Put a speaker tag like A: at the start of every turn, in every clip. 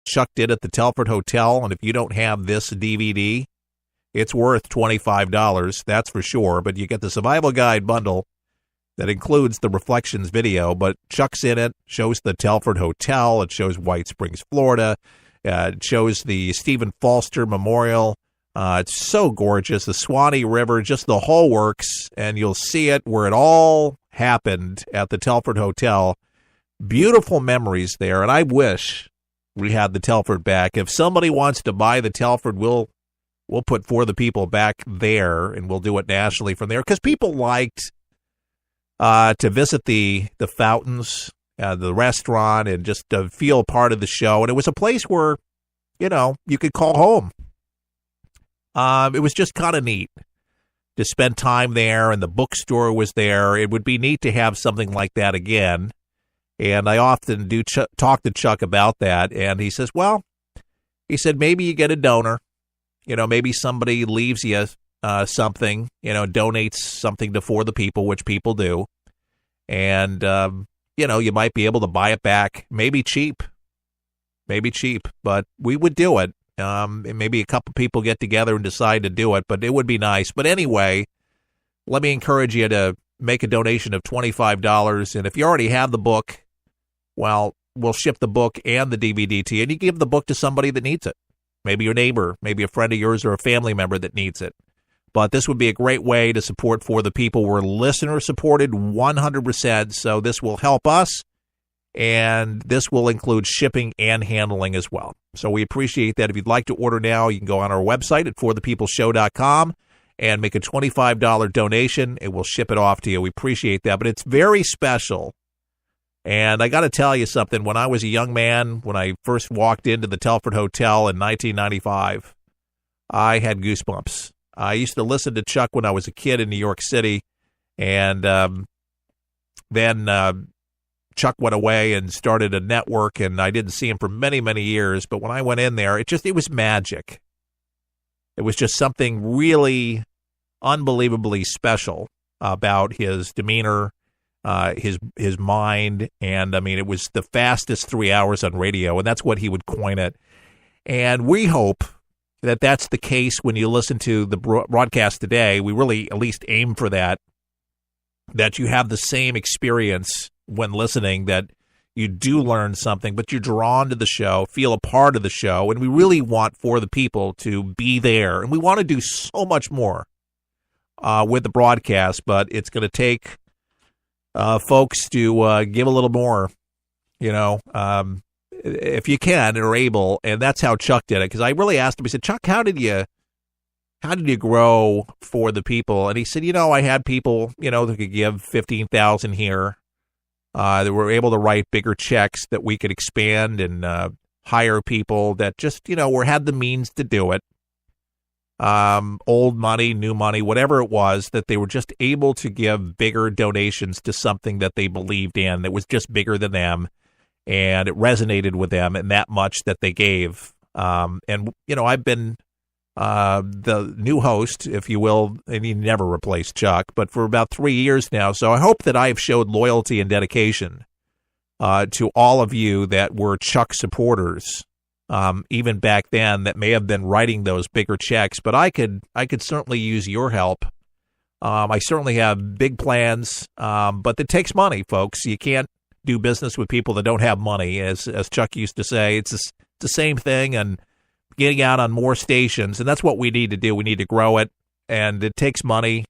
A: Chuck did at the Telford Hotel, and if you don't have this DVD, it's worth $25, that's for sure. But you get the Survival Guide bundle that includes the Reflections video, but Chuck's in it, shows the Telford Hotel, it shows White Springs, Florida, it shows the Stephen Foster Memorial. It's so gorgeous, the Swanee River, just the whole works, and you'll see it where it all happened at the Telford Hotel. Beautiful memories there, and I wish we had the Telford back. If somebody wants to buy the Telford, we'll put For the People back there, and we'll do it nationally from there, because people liked to visit the fountains, the restaurant, and just to feel part of the show. And it was a place where, you could call home. It was just kind of neat to spend time there, and the bookstore was there. It would be neat to have something like that again. And I often do talk to Chuck about that, and he says, he said, maybe you get a donor. Maybe somebody leaves you something, donates something to For the People, which people do. And, you might be able to buy it back, maybe cheap, but we would do it. Maybe a couple people get together and decide to do it, but it would be nice. But anyway, let me encourage you to make a donation of $25. And if you already have the book, we'll ship the book and the DVD to you, and you give the book to somebody that needs it. Maybe your neighbor, maybe a friend of yours or a family member that needs it. But this would be a great way to support For the People. We're listener-supported 100%, so this will help us, and this will include shipping and handling as well. So we appreciate that. If you'd like to order now, you can go on our website at forthepeopleshow.com and make a $25 donation, and we'll ship it off to you. We appreciate that, but it's very special. And I got to tell you something. When I was a young man, when I first walked into the Telford Hotel in 1995, I had goosebumps. I used to listen to Chuck when I was a kid in New York City, and then Chuck went away and started a network, and I didn't see him for many, many years. But when I went in there, it was magic. It was just something really unbelievably special about his demeanor, his mind, and it was the fastest 3 hours on radio, and that's what he would coin it. And we hope that that's the case when you listen to the broadcast today. We really at least aim for that you have the same experience when listening, that you do learn something, but you're drawn to the show, feel a part of the show, and we really want For the People to be there. And we want to do so much more with the broadcast, but it's going to take folks to give a little more, if you can and are able. And that's how Chuck did it, because I really asked him, I said, Chuck, how did you grow For the People? And he said, I had people, that could give $15,000 here. That were able to write bigger checks, that we could expand and hire people that just, had the means to do it. Old money, new money, whatever it was, that they were just able to give bigger donations to something that they believed in, that was just bigger than them, and it resonated with them, and that much that they gave. And I've been the new host, if you will, and he never replaced Chuck, but for about 3 years now. So I hope that I have showed loyalty and dedication to all of you that were Chuck supporters, even back then, that may have been writing those bigger checks. But I could certainly use your help. I certainly have big plans, but it takes money, folks. You can't do business with people that don't have money, as Chuck used to say. It's the same thing, and getting out on more stations, and that's what we need to do. We need to grow it, and it takes money.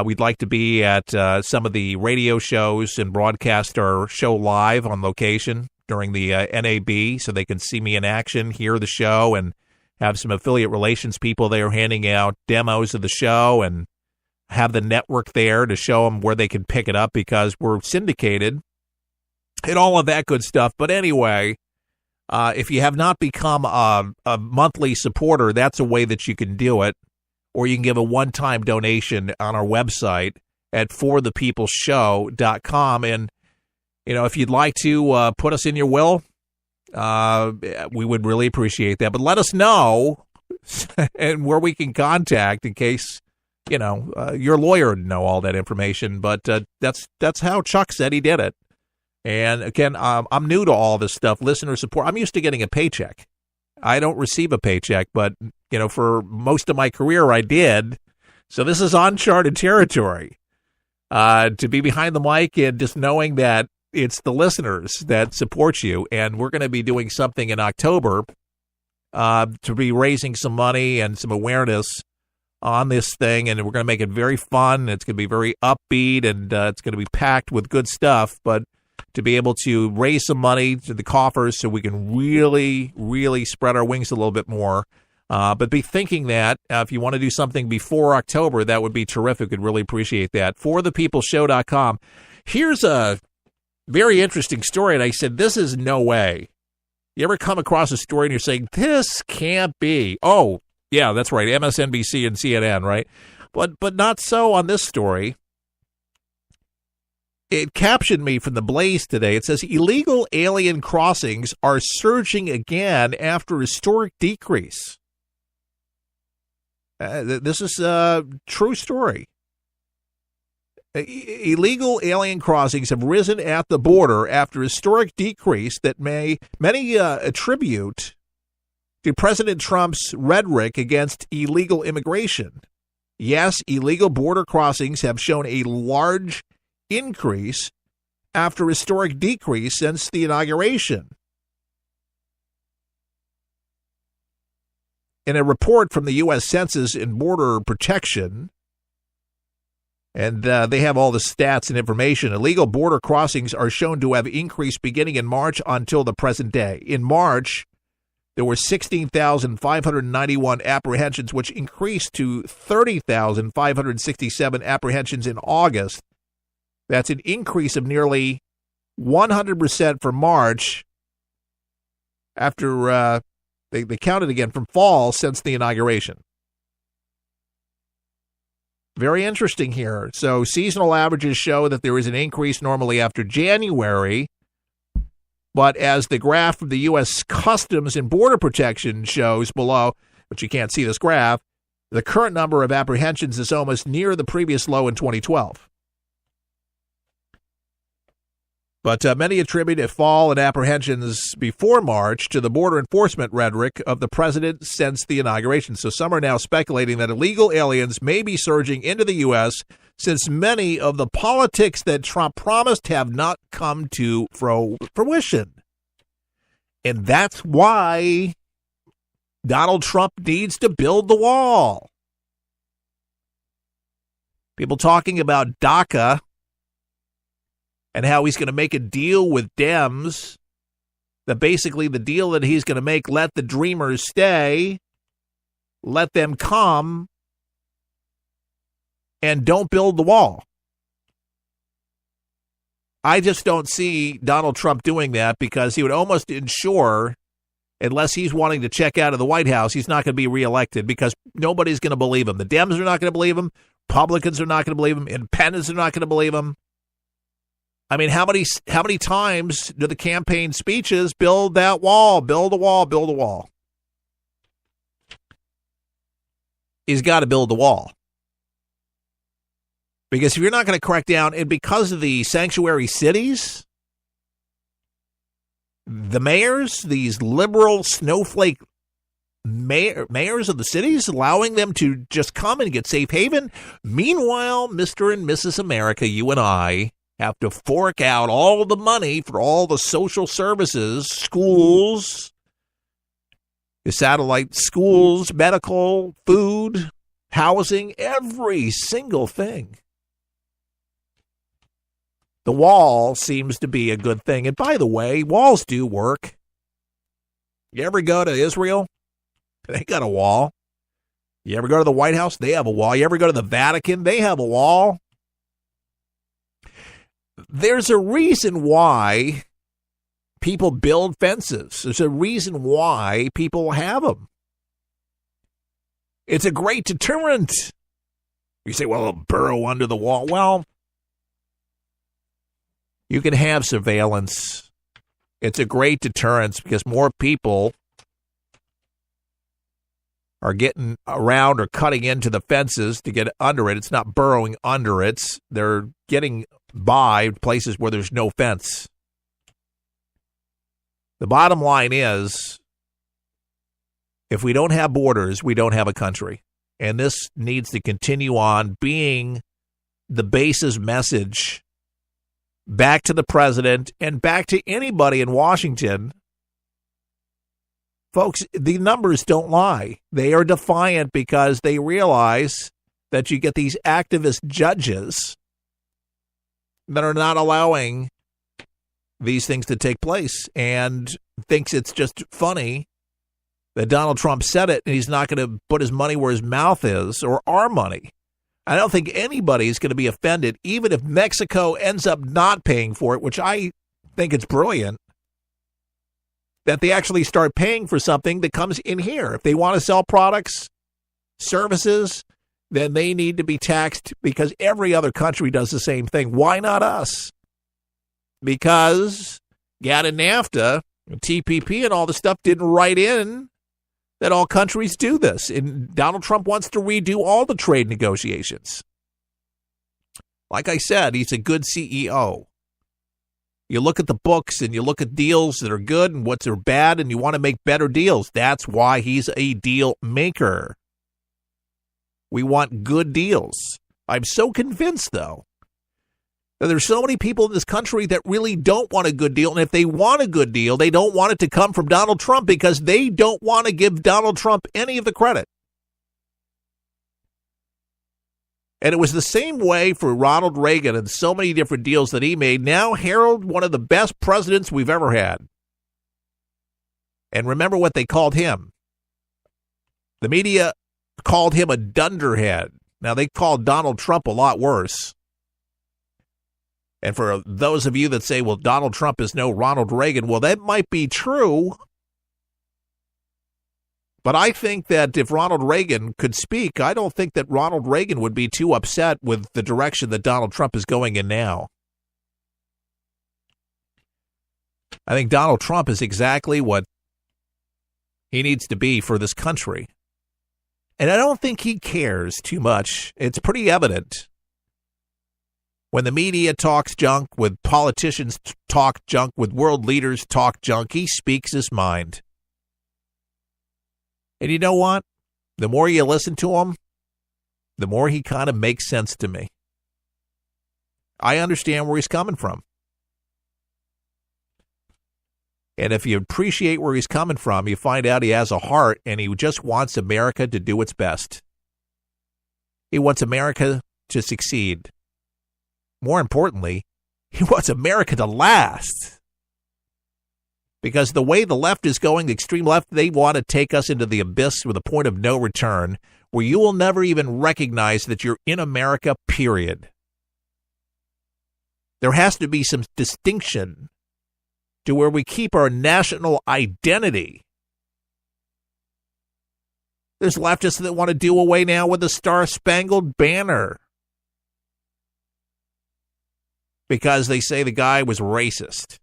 A: We'd like to be at some of the radio shows and broadcast our show live on location during the NAB, so they can see me in action, hear the show, and have some affiliate relations people there handing out demos of the show, and have the network there to show them where they can pick it up, because we're syndicated and all of that good stuff. But anyway, if you have not become a monthly supporter, that's a way that you can do it. Or you can give a one-time donation on our website at forthepeopleshow.com. And, if you'd like to put us in your will, we would really appreciate that. But let us know and where we can contact in case, your lawyer would know all that information. But that's how Chuck said he did it. And again, I'm new to all this stuff, listener support. I'm used to getting a paycheck. I don't receive a paycheck, but, for most of my career I did. So this is uncharted territory. To be behind the mic and just knowing that it's the listeners that support you. And we're going to be doing something in October to be raising some money and some awareness on this thing. And we're going to make it very fun. It's going to be very upbeat, and it's going to be packed with good stuff. But to be able to raise some money to the coffers so we can really, really spread our wings a little bit more. But be thinking that if you want to do something before October, that would be terrific. We'd really appreciate that. ForThePeopleShow.com. Here's a very interesting story, and I said, this is no way. You ever come across a story and you're saying, this can't be? Oh, yeah, that's right, MSNBC and CNN, right? But not so on this story. It captioned me from the Blaze today. It says, illegal alien crossings are surging again after historic decrease. This is a true story. Illegal alien crossings have risen at the border after historic decrease that many attribute to President Trump's rhetoric against illegal immigration. Yes, illegal border crossings have shown a large increase after historic decrease since the inauguration. In a report from the U.S. Census and Border Protection, and they have all the stats and information, illegal border crossings are shown to have increased beginning in March until the present day. In March, there were 16,591 apprehensions, which increased to 30,567 apprehensions in August. That's an increase of nearly 100% for March after they counted again from fall since the inauguration. Very interesting here. So seasonal averages show that there is an increase normally after January, but as the graph from the U.S. Customs and Border Protection shows below, but you can't see this graph, the current number of apprehensions is almost near the previous low in 2012. But many attribute a fall in apprehensions before March to the border enforcement rhetoric of the president since the inauguration. So some are now speculating that illegal aliens may be surging into the U.S. since many of the politics that Trump promised have not come to fruition. And that's why Donald Trump needs to build the wall. People talking about DACA and how he's going to make a deal with Dems, that basically the deal that he's going to make, let the dreamers stay, let them come, and don't build the wall. I just don't see Donald Trump doing that, because he would almost ensure, unless he's wanting to check out of the White House, he's not going to be reelected, because nobody's going to believe him. The Dems are not going to believe him. Republicans are not going to believe him. Independents are not going to believe him. I mean, how many times do the campaign speeches build that wall, build a wall, build a wall? He's got to build the wall. Because if you're not going to crack down, and because of the sanctuary cities, the mayors, these liberal snowflake mayors of the cities, allowing them to just come and get safe haven. Meanwhile, Mr. and Mrs. America, you and I, have to fork out all the money for all the social services, schools, the satellite schools, medical, food, housing, every single thing. The wall seems to be a good thing. And by the way, walls do work. You ever go to Israel? They got a wall. You ever go to the White House? They have a wall. You ever go to the Vatican? They have a wall. There's a reason why people build fences. There's a reason why people have them. It's a great deterrent. You say, well, it'll burrow under the wall. Well, you can have surveillance. It's a great deterrence because more people are getting around or cutting into the fences to get under it. It's not burrowing under it. They're getting by places where there's no fence. The bottom line is, if we don't have borders, we don't have a country. And this needs to continue on being the base's message back to the president and back to anybody in Washington. Folks, the numbers don't lie. They are defiant because they realize that you get these activist judges that are not allowing these things to take place and thinks it's just funny that Donald Trump said it and he's not going to put his money where his mouth is, or our money. I don't think anybody is going to be offended, even if Mexico ends up not paying for it, which I think it's brilliant, that they actually start paying for something that comes in here. If they want to sell products, services, then they need to be taxed because every other country does the same thing. Why not us? Because GATT and NAFTA, TPP and all the stuff didn't write in that all countries do this. And Donald Trump wants to redo all the trade negotiations. Like I said, he's a good CEO. You look at the books and you look at deals that are good and what's are bad, and you want to make better deals. That's why he's a deal maker. We want good deals. I'm so convinced, though, that there's so many people in this country that really don't want a good deal. And if they want a good deal, they don't want it to come from Donald Trump because they don't want to give Donald Trump any of the credit. And it was the same way for Ronald Reagan and so many different deals that he made. Now herald one of the best presidents we've ever had. And remember what they called him. The media called him a dunderhead. Now, they called Donald Trump a lot worse. And for those of you that say, well, Donald Trump is no Ronald Reagan, well, that might be true. But I think that if Ronald Reagan could speak, I don't think that Ronald Reagan would be too upset with the direction that Donald Trump is going in now. I think Donald Trump is exactly what he needs to be for this country. And I don't think he cares too much. It's pretty evident. When the media talks junk, when politicians talk junk, when world leaders talk junk, he speaks his mind. And you know what? The more you listen to him, the more he kind of makes sense to me. I understand where he's coming from. And if you appreciate where he's coming from, you find out he has a heart and he just wants America to do its best. He wants America to succeed. More importantly, he wants America to last. Because the way the left is going, the extreme left, they want to take us into the abyss with a point of no return, where you will never even recognize that you're in America, period. There has to be some distinction to where we keep our national identity. There's leftists that want to do away now with the Star-Spangled Banner because they say the guy was racist.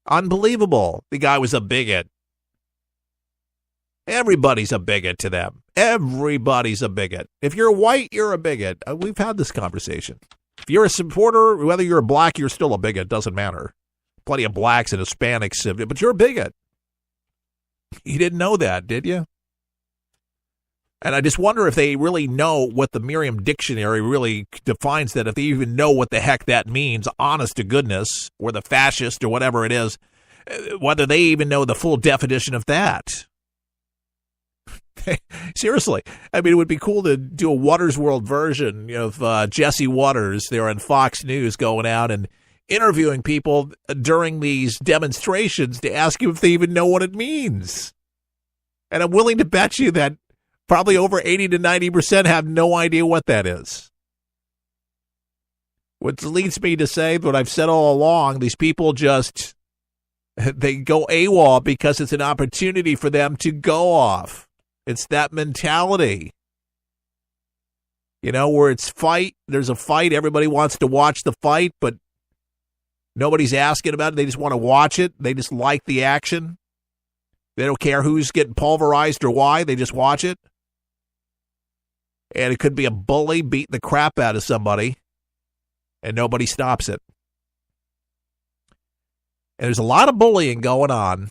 A: Unbelievable. The guy was a bigot. Everybody's a bigot to them. Everybody's a bigot. If you're white, you're a bigot. We've had this conversation. If you're a supporter, whether you're black, you're still a bigot. Doesn't matter. Plenty of blacks and Hispanics, but you're a bigot. You didn't know that, did you? And I just wonder if they really know what the Merriam Dictionary really defines that, if they even know what the heck that means, honest to goodness, or the fascist or whatever it is, whether they even know the full definition of that. Seriously. I mean, it would be cool to do a Waters World version of Jesse Waters there on Fox News going out and interviewing people during these demonstrations to ask you if they even know what it means. And I'm willing to bet you that probably over 80 to 90% have no idea what that is. Which leads me to say what I've said all along, these people just, they go AWOL because it's an opportunity for them to go off. It's that mentality. You know, where it's fight, there's a fight, everybody wants to watch the fight, but nobody's asking about it. They just want to watch it. They just like the action. They don't care who's getting pulverized or why. They just watch it. And it could be a bully beating the crap out of somebody, and nobody stops it. And there's a lot of bullying going on